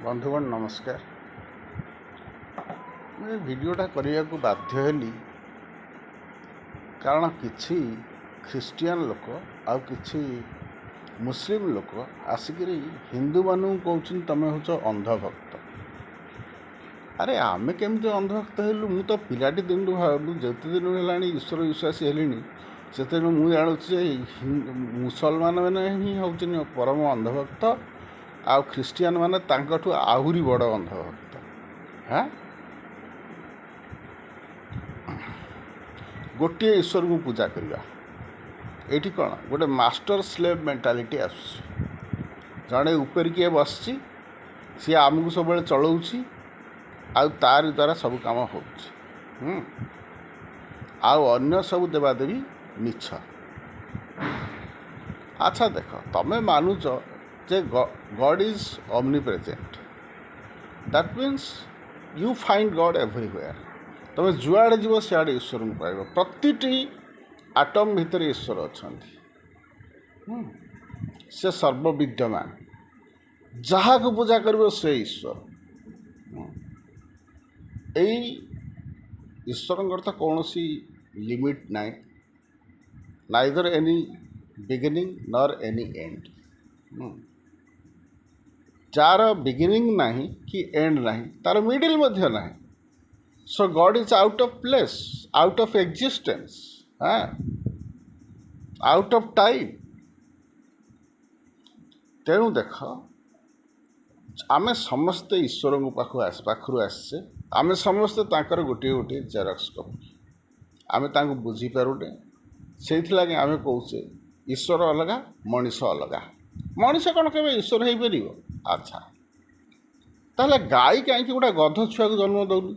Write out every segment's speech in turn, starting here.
ବନ୍ଧୁଗଣ ନମସ୍କାର। ମୁଁ ଏ ଭିଡ଼ିଓଟା କରିବାକୁ ବାଧ୍ୟ ହେଲି କାରଣ କିଛି ଖ୍ରୀଷ୍ଟିଆନ ଲୋକ ଆଉ କିଛି ମୁସଲିମ ଲୋକ ଆସିକରି ହିନ୍ଦୁମାନଙ୍କୁ କହୁଛନ୍ତି ତୁମେ ହେଉଛ ଅନ୍ଧଭକ୍ତ। ଆରେ ଆମେ କେମିତି ଅନ୍ଧଭକ୍ତ ହେଲୁ? ମୁଁ ତ ପିଲାଟି ଦିନରୁ ଭାବୁ ଯେତେ ଦିନ ହେଲାଣି ଈଶ୍ୱର ବିଶ୍ୱାସୀ ହେଲିଣି ସେତେଦିନ ମୁଁ ଜାଣୁଛି ଯେ ମୁସଲମାନ ମାନେ ହିଁ ହେଉଛନ୍ତି ପରମ ଅନ୍ଧଭକ୍ତ ଆଉ ଖ୍ରୀଷ୍ଟିଆନ ମାନେ ତାଙ୍କଠୁ ଆହୁରି ବଡ଼ ଅନ୍ଧଭକ୍ତ। ଗୋଟିଏ ଈଶ୍ୱରଙ୍କୁ ପୂଜା କରିବା, ଏଇଠି କ'ଣ ଗୋଟେ ମାଷ୍ଟର ସ୍ଲେଭ୍ ମେଣ୍ଟାଲିଟି ଆସୁଛି। ଜଣେ ଉପରେ କିଏ ବସିଛି, ସିଏ ଆମକୁ ସବୁବେଳେ ଚଳାଉଛି ଆଉ ତାରି ଦ୍ୱାରା ସବୁ କାମ ହେଉଛି। ଆଉ ଅନ୍ୟ ସବୁ ଦେବାଦେବୀ ମିଛ। ଆଚ୍ଛା ଦେଖ, ତମେ ମାନୁଛ ଯେ God is omnipresent, that means you find God everywhere. ତମେ ଯୁଆଡ଼େ ଯିବ ସିଆଡ଼େ ଈଶ୍ୱରଙ୍କୁ ପାଇବ। ପ୍ରତିଟି ଆଟମ୍ ଭିତରେ ଈଶ୍ୱର ଅଛନ୍ତି। ସେ ସର୍ବବିଦ୍ୟମାନ, ଯାହାକୁ ପୂଜା କରିବ ସେ ଈଶ୍ୱର। ଏଇ ଈଶ୍ୱରଙ୍କର ତ କୌଣସି ଲିମିଟ୍ ନାହିଁ, neither any beginning nor any end. ଯାହାର ବିଗିନିଂ ନାହିଁ କି ଏଣ୍ଡ ନାହିଁ, ତାର ମିଡ଼ିଲ୍ ମଧ୍ୟ ନାହିଁ। So God is out of place, out of existence, out of time. ତେଣୁ ଦେଖ, ଆମେ ସମସ୍ତେ ଈଶ୍ୱରଙ୍କ ପାଖରୁ ଆସିଛେ। ଆମେ ସମସ୍ତେ ତାଙ୍କର ଗୋଟିଏ ଗୋଟିଏ ଜେରକ୍ସ କପି। ଆମେ ତାଙ୍କୁ ବୁଝିପାରୁନେ, ସେଇଥିଲାଗି ଆମେ କହୁଛେ ଈଶ୍ୱର ଅଲଗା, ମଣିଷ ଅଲଗା। ମଣିଷ କ'ଣ କେବେ ଈଶ୍ୱର ହେଇପାରିବ? ଆଚ୍ଛା, ତାହେଲେ ଗାଈ କାହିଁକି ଗୋଟେ ଗଧ ଛୁଆକୁ ଜନ୍ମ ଦେଉନି?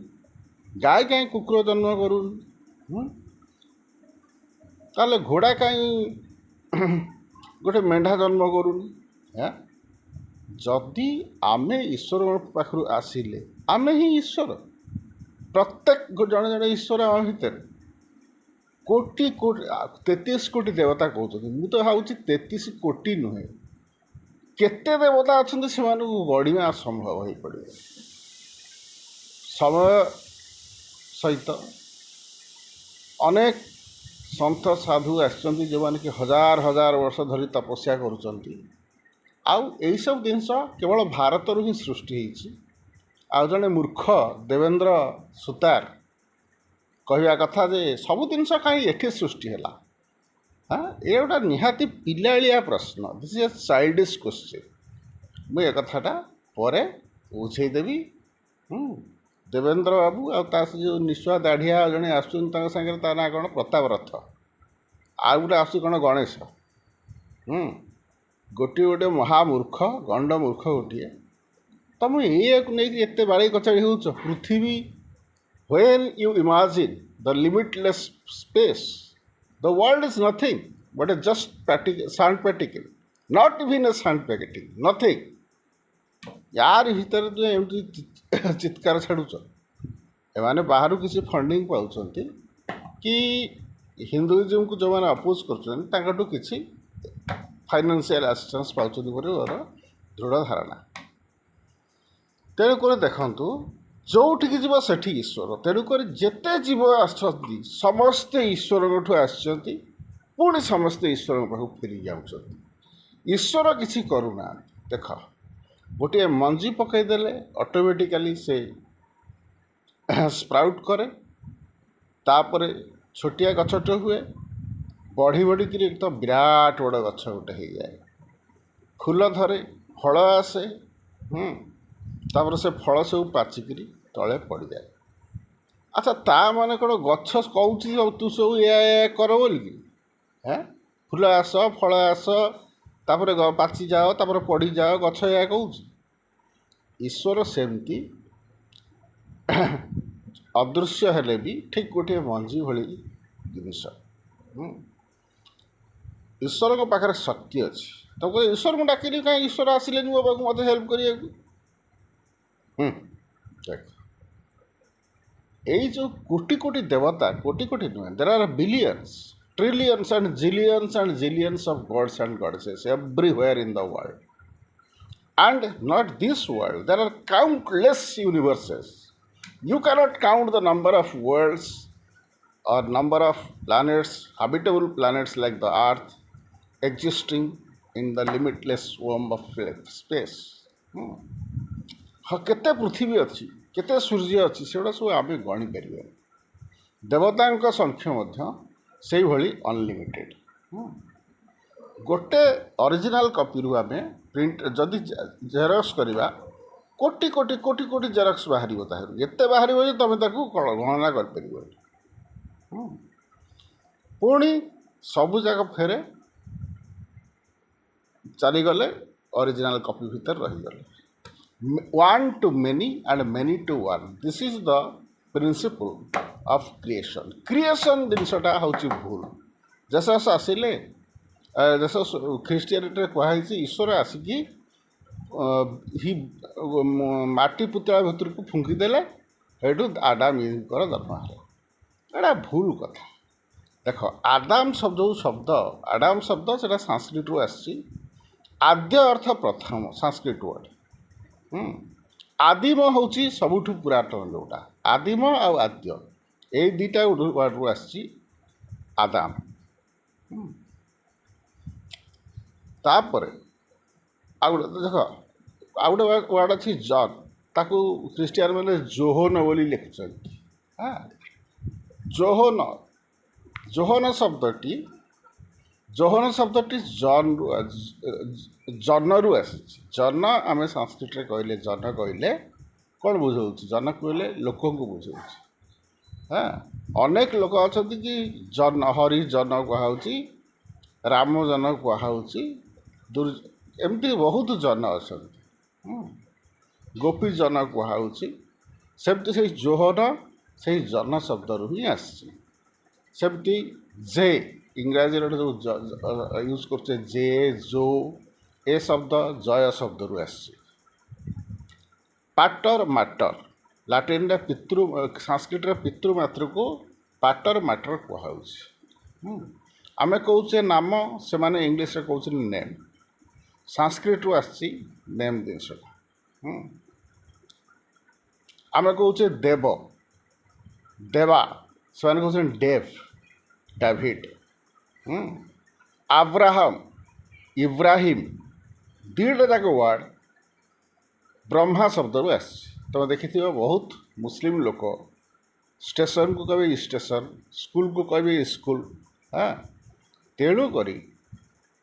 ଗାଈ କାହିଁକି କୁକୁର ଜନ୍ମ କରୁନି? ତାହେଲେ ଘୋଡ଼ା କାହିଁ ଗୋଟେ ମେଣ୍ଢା ଜନ୍ମ କରୁନି? ଯଦି ଆମେ ଈଶ୍ୱରଙ୍କ ପାଖରୁ ଆସିଲେ, ଆମେ ହିଁ ଈଶ୍ୱର। ପ୍ରତ୍ୟେକ ଜଣେ ଜଣେ ଈଶ୍ୱର ଆମ ଭିତରେ। କୋଟି କୋଟି 33 କୋଟି ଦେବତା କହୁଛନ୍ତି। ମୁଁ ତ ଭାବୁଛି 33 କୋଟି ନୁହେଁ, କେତେ ଦେବତା ଅଛନ୍ତି ସେମାନଙ୍କୁ ଗଢ଼ିବା ଅସମ୍ଭବ ହୋଇପଡ଼ିବ। ସମୟ ସହିତ ଅନେକ ସନ୍ଥ ସାଧୁ ଆସିଛନ୍ତି ଯେଉଁମାନେ କି ହଜାର ହଜାର ବର୍ଷ ଧରି ତପସ୍ୟା କରୁଛନ୍ତି। ଆଉ ଏଇସବୁ ଜିନିଷ କେବଳ ଭାରତରୁ ହିଁ ସୃଷ୍ଟି ହେଇଛି। ଆଉ ଜଣେ ମୂର୍ଖ ଦେବେନ୍ଦ୍ର ସୁତାର କହିବା କଥା ଯେ ସବୁ ଜିନିଷ କାହିଁ ଏଠି ସୃଷ୍ଟି ହେଲା। ଏ ଗୋଟେ ନିହାତି ପିଲାଳିଆ ପ୍ରଶ୍ନ। This is a childish question. ମୁଁ ଏ କଥାଟା ପରେ ବୁଝେଇଦେବି। ଦେବେନ୍ଦ୍ର ବାବୁ ଆଉ ତା ଯେଉଁ ନିଶୁଆ ଦାଢ଼ିଆ ଜଣେ ଆସୁଛନ୍ତି ତାଙ୍କ ସାଙ୍ଗରେ, ତା ନାଁ କ'ଣ? ପ୍ରତାପ ରଥ। ଆଉ ଗୋଟେ ଆସୁଛି କ'ଣ? ଗଣେଶ। ଗୋଟିଏ ଗୋଟିଏ ମହାମୂର୍ଖ, ଗଣ୍ଡ ମୂର୍ଖ ଗୋଟିଏ। ତମେ ଏଇଆକୁ ନେଇକି ଏତେ ବାଡ଼େଇ କଚାଡ଼ି ହେଉଛ। ପୃଥିବୀ, when you imagine the limitless space, the world is nothing but a just sand particle, not even a sand particle, nothing. ୟାରି ଭିତରେ ତୁମେ ଏମିତି ଚିତ୍କାର ଛାଡ଼ୁଛ। ଏମାନେ ବାହାରୁ କିଛି ଫଣ୍ଡିଂ ପାଉଛନ୍ତି କି ହିନ୍ଦୁଇଜମକୁ ଯେଉଁମାନେ ଅପୋଜ୍ କରୁଛନ୍ତି ତାଙ୍କଠୁ କିଛି ଫାଇନାନ୍ସିଆଲ ଆସିଷ୍ଟାନ୍ସ ପାଉଛନ୍ତି ବୋଲି ମୋର ଦୃଢ଼ ଧାରଣା। ତେଣୁକରି ଦେଖନ୍ତୁ, ଯେଉଁଠିକି ଯିବ ସେଠି ଈଶ୍ୱର। ତେଣୁକରି ଯେତେ ଜୀବ ଆସୁଛନ୍ତି ସମସ୍ତେ ଈଶ୍ୱରଙ୍କଠୁ ଆସିଛନ୍ତି, ପୁଣି ସମସ୍ତେ ଈଶ୍ୱରଙ୍କ ପାଖକୁ ଫେରି ଯାଉଛନ୍ତି। ଈଶ୍ୱର କିଛି କରୁନାହାନ୍ତି। ଦେଖ, ଗୋଟିଏ ମଞ୍ଜି ପକାଇଦେଲେ ଅଟୋମେଟିକାଲି ସେ ସ୍ପ୍ରାଉଟ୍ କରେ, ତାପରେ ଛୋଟିଆ ଗଛଟେ ହୁଏ, ବଢ଼ି ବଢ଼ିକିରି ତ ବିରାଟ ବଡ଼ ଗଛ ଗୋଟେ ହେଇଯାଏ, ଫୁଲ ଧରେ, ଫଳ ଆସେ, ତାପରେ ସେ ଫଳ ସବୁ ପାଚିକିରି ତଳେ ପଡ଼ିଯାଏ। ଆଚ୍ଛା, ତା ମାନେ କ'ଣ ଗଛ କହୁଛି ତୁ ସବୁ ଏୟା କର ବୋଲିକି? ଫୁଲ ଆସ, ଫଳ ଆସ, ତାପରେ ପାଚିଯାଅ, ତାପରେ ପଡ଼ିଯାଅ, ଗଛ ଏହା କହୁଛି? ଈଶ୍ୱର ସେମିତି ଅଦୃଶ୍ୟ ହେଲେ ବି ଠିକ୍ ଗୋଟିଏ ମଞ୍ଜି ଭଳି ଜିନିଷ। ଈଶ୍ୱରଙ୍କ ପାଖରେ ଶକ୍ତି ଅଛି। ତମକୁ ଈଶ୍ୱରଙ୍କୁ ଡାକିଲି, କାହିଁ ଈଶ୍ୱର ଆସିଲେନି ମୋ ପାଖକୁ ମୋତେ ହେଲ୍ପ କରିବାକୁ? ଦେଖ, ଏଇ ଯେଉଁ କୋଟି କୋଟି ଦେବତା, କୋଟି କୋଟି ନୁହେଁ, there are billions, trillions and zillions of gods and goddesses everywhere in the world. And not this world. There are countless universes. You cannot count the number of worlds or number of planets, habitable planets like the Earth, existing in the limitless womb of space. Hmm. ହଁ କେତେ ପୃଥିବୀ ଅଛି, କେତେ ସୂର୍ଯ୍ୟ ଅଛି, ସେଗୁଡ଼ା ସବୁ ଆମେ ଗଣିପାରିବାନି। ଦେବତାଙ୍କ ସଂଖ୍ୟା ମଧ୍ୟ ସେଇଭଳି ଅନଲିମିଟେଡ଼। ଗୋଟେ ଅରିଜିନାଲ୍ କପିରୁ ଆମେ ପ୍ରିଣ୍ଟ ଯଦି ଜେରକ୍ସ କରିବା, କୋଟି କୋଟି କୋଟି କୋଟି ଜେରକ୍ସ ବାହାରିବ, ତାହାରୁ ଏତେ ବାହାରିବ ଯେ ତୁମେ ତାକୁ ଗଣନା କରିପାରିବନି। ପୁଣି ସବୁଯାକ ଫେରେ ଚାଲିଗଲେ ଅରିଜିନାଲ୍ କପି ଭିତରେ ରହିଗଲେ। One to many and many to one, this is the principle of creation. Creation ଜିନିଷଟା ହେଉଛି ଭୁଲ। ଜେସସ୍ ଆସିଲେ, ଜେସସ୍ ଖ୍ରୀଷ୍ଟିଆନିଟିରେ କୁହାହେଇଛି ଈଶ୍ୱର ଆସିକି ମାଟି ପୁତଳା ଭିତରକୁ ଫୁଙ୍କିଦେଲେ, ସେଇଠୁ ଆଦାମ ଇଭଙ୍କର ଜନ୍ମ ହେଲା। ଏଇଟା ଭୁଲ କଥା। ଦେଖ, ଆଦାମ ଯେଉଁ ଶବ୍ଦ, ଆଦାମ ଶବ୍ଦ ସେଇଟା ସାଂସ୍କ୍ରିଟରୁ ଆସିଛି। ଆଦ୍ୟ ଅର୍ଥ ପ୍ରଥମ, ସାଂସ୍କ୍ରିଟ ୱାର୍ଡ଼। ଆଦିମ ହେଉଛି ସବୁଠୁ ପୁରାତନ ଯେଉଁଟା, ଆଦିମ ଆଉ ଆଦ୍ୟ, ଏଇ ଦୁଇଟା ୱାର୍ଡ଼ରୁ ଆସିଛି ଆଦାମ। ତାପରେ ଆଉ ଗୋଟେ ଦେଖ, ଆଉ ଗୋଟେ ୱାର୍ଡ଼ ଅଛି ଜନ୍, ତାକୁ ଖ୍ରୀଷ୍ଟିଆନ ମାନେ ଜୋହନ ବୋଲି ଲେଖୁଛନ୍ତି। ଜୋହନ, ଜୋହନ ଶବ୍ଦଟି ଜନରୁ ଆସିଛି। ଜନ ଆମେ ସଂସ୍କୃତରେ କହିଲେ, ଜନ କହିଲେ କ'ଣ ବୁଝାଉଛି? ଜନ କହିଲେ ଲୋକଙ୍କୁ ବୁଝାଉଛି। ଅନେକ ଲୋକ ଅଛନ୍ତି କି ହରିଜନ କୁହାହେଉଛି, ରାମଜନ କୁହାହେଉଛି, ଏମିତି ବହୁତ ଜନ ଅଛନ୍ତି। ଗୋପୀଜନ କୁହାହେଉଛି। ସେମିତି ସେଇ ଜୋହନ ସେଇ ଜନ ଶବ୍ଦରୁ ହିଁ ଆସିଛି। ସେମିତି ଜେ, ଇଂରାଜୀରେ ଯେଉଁ ୟୁଜ୍ କରୁଛେ ଜେ, ଜୋ, ଏ ଶବ୍ଦ ଜୟ ଶବ୍ଦରୁ ଆସିଛି। ପାଟର ମାଟର, ଲାଟିନରେ ସାଂସ୍କ୍ରିଟରେ ପିତୃମାତୃକୁ ପାଟର ମାଟର କୁହାହେଉଛି। ଆମେ କହୁଛେ ନାମ, ସେମାନେ ଇଂଲିଶରେ କହୁଛନ୍ତି ନେମ୍। ସାଂସ୍କ୍ରିଟରୁ ଆସିଛି ନେମ୍ ଜିନିଷଟା। ଆମେ କହୁଛେ ଦେବ, ଦେବା, ସେମାନେ କହୁଛନ୍ତି ଡେଭ୍, ଡାଭିଡ୍। ଆବ୍ରାହମ, ଇବ୍ରାହିମ, ଦୁଇଟା ଯାକ ୱାର୍ଡ଼ ବ୍ରହ୍ମା ଶବ୍ଦରୁ ଆସିଛି। ତୁମେ ଦେଖିଥିବ ବହୁତ ମୁସଲିମ ଲୋକ ଷ୍ଟେସନକୁ କହିବେ ଷ୍ଟେସନ, ସ୍କୁଲକୁ କହିବେ ସ୍କୁଲ। ତେଣୁକରି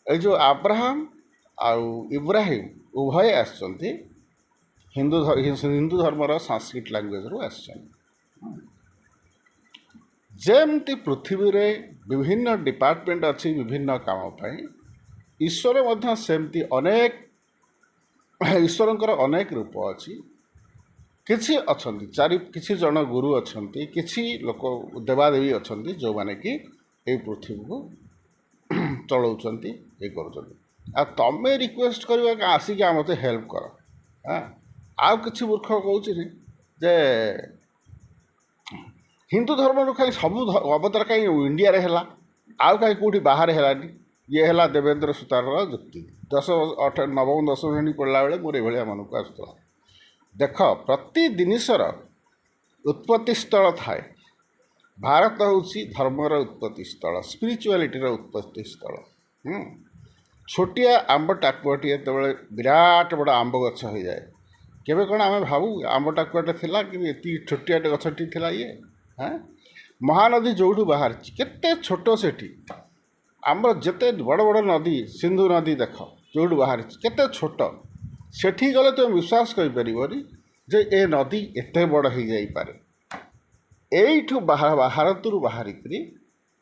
ଏଇ ଯେଉଁ ଆବ୍ରାହମ ଆଉ ଇବ୍ରାହିମ ଉଭୟ ଆସିଛନ୍ତି ହିନ୍ଦୁ ଧର୍ମର ସାଂସ୍କ୍ରିଟ ଲାଙ୍ଗୁଏଜରୁ ଆସିଛନ୍ତି। ଯେମିତି ପୃଥିବୀରେ ବିଭିନ୍ନ ଡିପାର୍ଟମେଣ୍ଟ ଅଛି ବିଭିନ୍ନ କାମ ପାଇଁ, ଈଶ୍ୱର ମଧ୍ୟ ସେମିତି ଈଶ୍ୱରଙ୍କର ଅନେକ ରୂପ ଅଛି। କିଛି ଅଛନ୍ତି, କିଛି ଜଣ ଗୁରୁ ଅଛନ୍ତି, କିଛି ଲୋକ ଦେବାଦେବୀ ଅଛନ୍ତି ଯେଉଁମାନେ କି ଏଇ ପୃଥିବୀକୁ ଚଳାଉଛନ୍ତି, ଇଏ କରୁଛନ୍ତି। ଆଉ ତମେ ରିକ୍ୱେଷ୍ଟ କରିବ ଆସିକି ମୋତେ ହେଲ୍ପ କର। ଆଉ କିଛି ମୂର୍ଖ କହୁଛି ଯେ ହିନ୍ଦୁ ଧର୍ମରୁ କାହିଁ ସବୁ ଅବତାର କାହିଁ ଇଣ୍ଡିଆରେ ହେଲା, ଆଉ କାହିଁ କେଉଁଠି ବାହାରେ ହେଲାନି? ଇଏ ହେଲା ଦେବେନ୍ଦ୍ର ସୂତାରର ଯୁକ୍ତି। ନବମ ଦଶମ ଶ୍ରେଣୀ ପଢ଼ିଲା ବେଳେ ମୋର ଏଭଳିଆ ମନକୁ ଆସୁଥିଲା। ଦେଖ, ପ୍ରତି ଜିନିଷର ଉତ୍ପତ୍ତି ସ୍ଥଳ ଥାଏ। ଭାରତ ହେଉଛି ଧର୍ମର ଉତ୍ପତ୍ତି ସ୍ଥଳ, ସ୍ପିରିଚୁଆଲିଟିର ଉତ୍ପତ୍ତି ସ୍ଥଳ। ଛୋଟିଆ ଆମ୍ବ ଟାକୁଆଟି ଯେତେବେଳେ ବିରାଟ ବଡ଼ ଆମ୍ବ ଗଛ ହୋଇଯାଏ, କେବେ କ'ଣ ଆମେ ଭାବୁ ଆମ୍ବ ଟାକୁଆଟେ ଥିଲା କି ଏତିକି ଛୋଟିଆଟେ ଗଛଟି ଥିଲା? ମହାନଦୀ ଯେଉଁଠୁ ବାହାରିଛି କେତେ ଛୋଟ, ସେଠି ଆମର ଯେତେ ବଡ଼ ବଡ଼ ନଦୀ, ସିନ୍ଧୁ ନଦୀ ଦେଖ ଯେଉଁଠୁ ବାହାରିଛି କେତେ ଛୋଟ। ସେଠି ଗଲେ ତୁମେ ବିଶ୍ୱାସ କରିପାରିବନି ଯେ ଏ ନଦୀ ଏତେ ବଡ଼ ହେଇଯାଇପାରେ। ଏଇଠୁ ଭାରତରୁ ବାହାରିକରି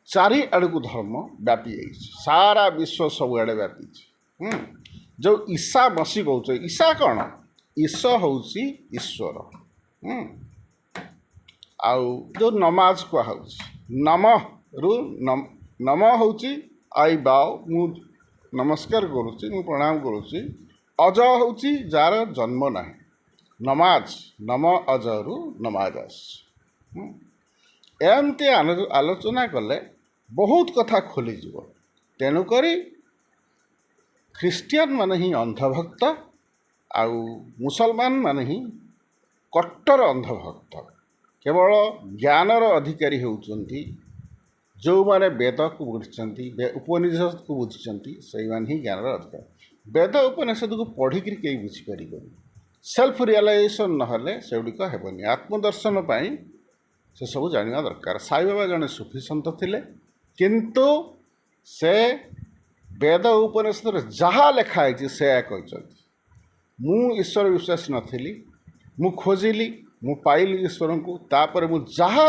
ଚାରିଆଡ଼କୁ ଧର୍ମ ବ୍ୟାପି ଯାଇଛି, ସାରା ବିଶ୍ୱ ସବୁଆଡ଼େ ବ୍ୟାପିଛି। ଯେଉଁ ଈଶା ମସି କହୁଛ, ଈଶା କ'ଣ? ଈଶ ହେଉଛି ଈଶ୍ୱର। ଆଉ ଯେଉଁ ନମାଜ କୁହାହେଉଛି, ନମ ହେଉଛି ଆଇ ବାଓ, ମୁଁ ନମସ୍କାର କରୁଛି, ମୁଁ ପ୍ରଣାମ କରୁଛି। ଅଜ ହେଉଛି ଯାହାର ଜନ୍ମ ନାହିଁ। ନମାଜ, ନମ ଅଜରୁ ନମାଜ ଆସିଛି। ଏମିତି ଆଲୋଚନା କଲେ ବହୁତ କଥା ଖୋଲିଯିବ। ତେଣୁକରି ଖ୍ରୀଷ୍ଟିଆନ ମାନେ ହିଁ ଅନ୍ଧଭକ୍ତ, ଆଉ ମୁସଲମାନ ମାନେ ହିଁ କଟ୍ଟର ଅନ୍ଧଭକ୍ତ। କେବଳ ଜ୍ଞାନର ଅଧିକାରୀ ହେଉଛନ୍ତି ଯେଉଁମାନେ ବେଦକୁ ବୁଝିଛନ୍ତି, ଉପନିଷଦକୁ ବୁଝିଛନ୍ତି, ସେଇମାନେ ହିଁ ଜ୍ଞାନର ଅଧିକାରୀ। ବେଦ ଉପନିଷଦକୁ ପଢ଼ିକିରି କେହି ବୁଝିପାରିବନି। ସେଲ୍ଫ ରିଅଲାଇଜେସନ୍ ନହେଲେ ସେଗୁଡ଼ିକ ହେବନି। ଆତ୍ମଦର୍ଶନ ପାଇଁ ସେସବୁ ଜାଣିବା ଦରକାର। ସାଇବାବା ଜଣେ ସୁଫି ସନ୍ଥ ଥିଲେ, କିନ୍ତୁ ସେ ବେଦ ଉପନିଷଦରେ ଯାହା ଲେଖା ହେଇଛି ସେୟା କହିଛନ୍ତି। ମୁଁ ଈଶ୍ୱର ବିଶ୍ୱାସୀ ନଥିଲି, ମୁଁ ଖୋଜିଲି, ମୁଁ ପାଇଲି ଈଶ୍ୱରଙ୍କୁ, ତାପରେ ମୁଁ ଯାହା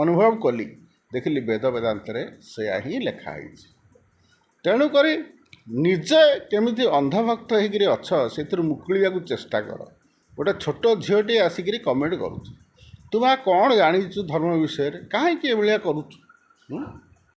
ଅନୁଭବ କଲି ଦେଖିଲି ବେଦ ବେଦାନ୍ତରେ ସେୟା ହିଁ ଲେଖା ହେଇଛି। ତେଣୁକରି ନିଜେ କେମିତି ଅନ୍ଧଭକ୍ତ ହେଇକିରି ଅଛ ସେଥିରୁ ମୁକୁଳିବାକୁ ଚେଷ୍ଟା କର। ଗୋଟେ ଛୋଟ ଝିଅଟିଏ ଆସିକିରି କମେଣ୍ଟ କରୁଛି, ତୁ କ'ଣ ଜାଣିଛୁ ଧର୍ମ ବିଷୟରେ, କାହିଁକି ଏଭଳିଆ କରୁଛୁ?